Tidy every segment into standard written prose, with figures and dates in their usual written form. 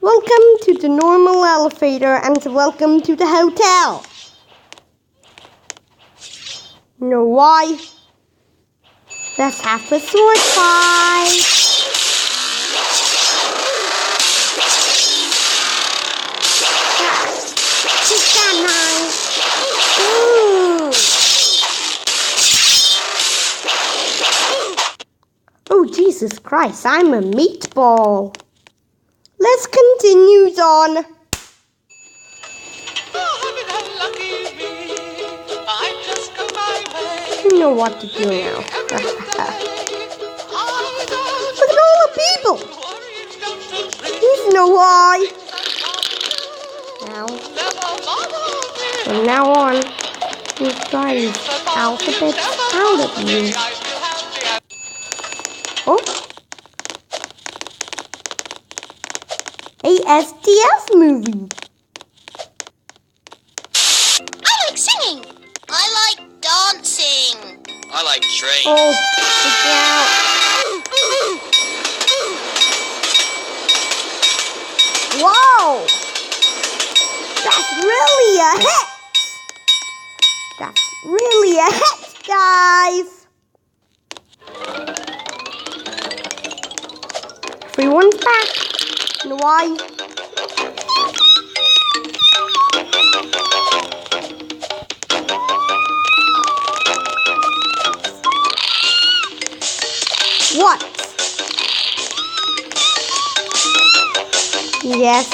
Welcome to the normal elevator and welcome to the hotel. You know why? Let's have a sword fight. Is that nice? Oh, Jesus Christ, I'm a meatball. Let's continue on. You know what to do now. Look at all the people. You know why. Now, from now on, you try these alphabets out of you. Oh. ASTF movie. I like singing. I like dancing. I like trains. Oh, look out. Whoa! That's really a hit! That's really a hit, guys! Everyone's back. You know why? What? Yes.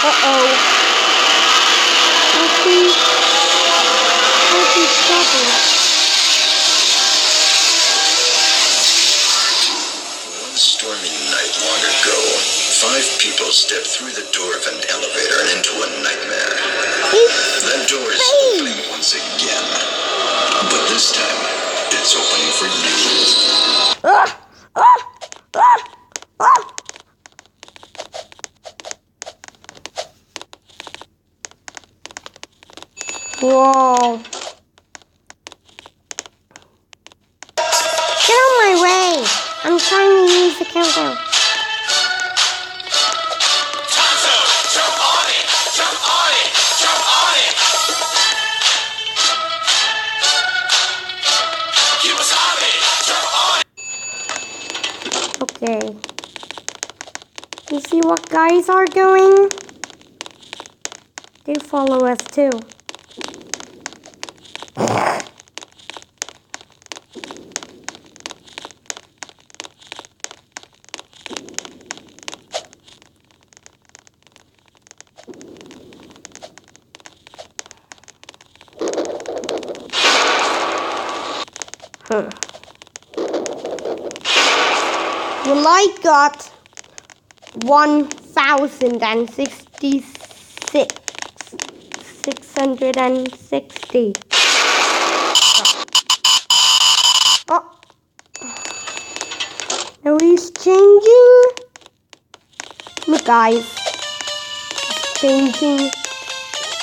Uh-oh. How's he stopping? One stormy night long ago, 5 people stepped through the door of an elevator and into a nightmare. That door is opening once again. But this time, it's opening for you. Whoa. Get out of my way. I'm trying to use the countdown. Jump on it! Jump on it! Jump on it! You must have it! Jump on it! Okay. You see what guys are doing? They follow us too. Well, I got 660. Oh. Now he's changing. Look, guys. He's changing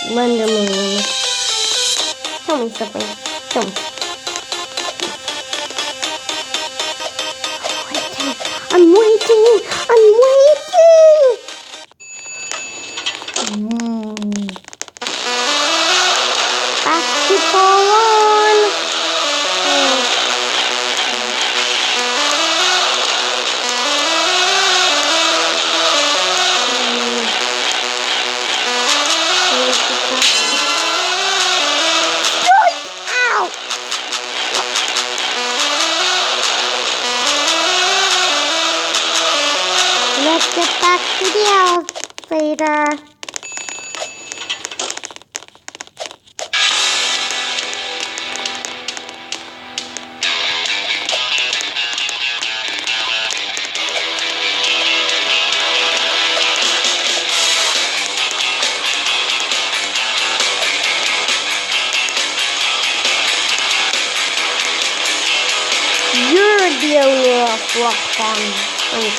Slenderman. Tell me something. Tell me. I'm waiting! Basketball on! Ow! Let's get back to the elevator. You're the owner of Rock Farm. Thank you.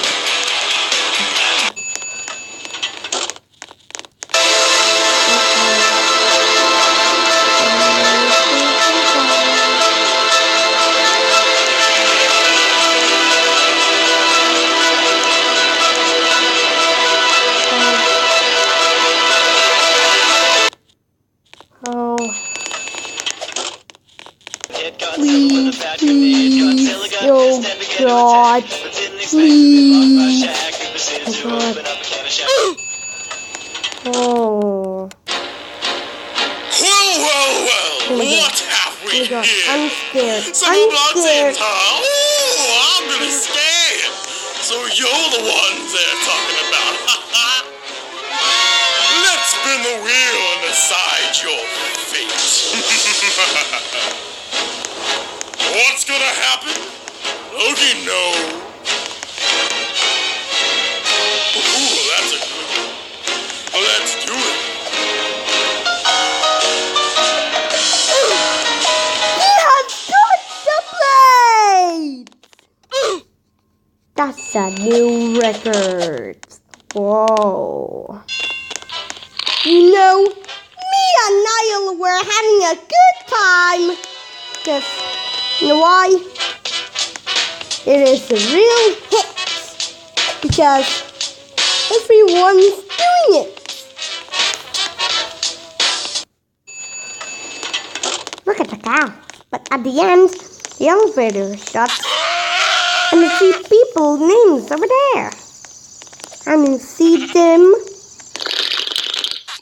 God. Please. Oh, God. Oh. Well, what have we Oh, God. here? I'm scared. Some I'm blocks in, scared. huh? Oh, I'm really scared. So you're the ones they're talking about. Let's spin the wheel and decide your fate. What's gonna happen? Loki, no. Ooh, that's a good one. Let's do it. He has got the blade! That's a new record. Whoa. You know, me and Niall were having a good time. Because, you know why? It is a real hit. Because everyone's doing it. Look at the cow. But at the end, the elevator shuts. And you see people's names over there. And you see them.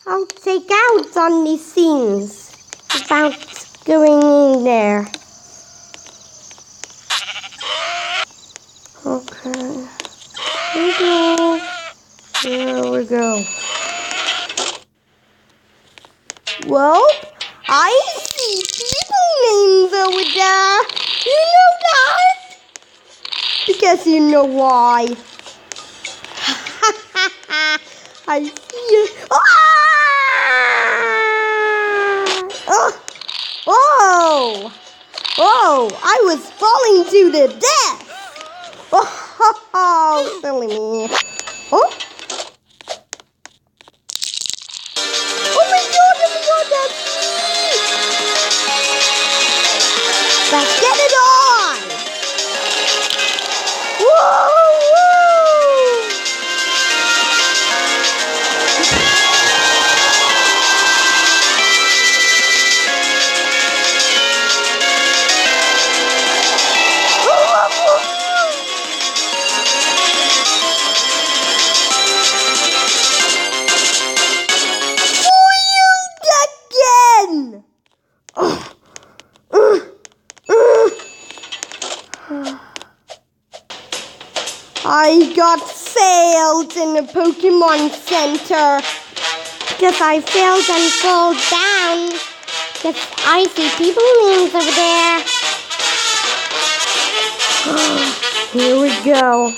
I'll take out on these scenes without going in there. Okay. Here we go. There we go. Well, I see people names over there. You know that? Because you know why. I see you. Ah! Oh! Oh! I was falling to the death. Oh, silly me. Oh! Oh my God! That's me! Let's get it on! Whoa! I got failed in the Pokemon Center because I failed and fall down because I see people names over there. Here we go.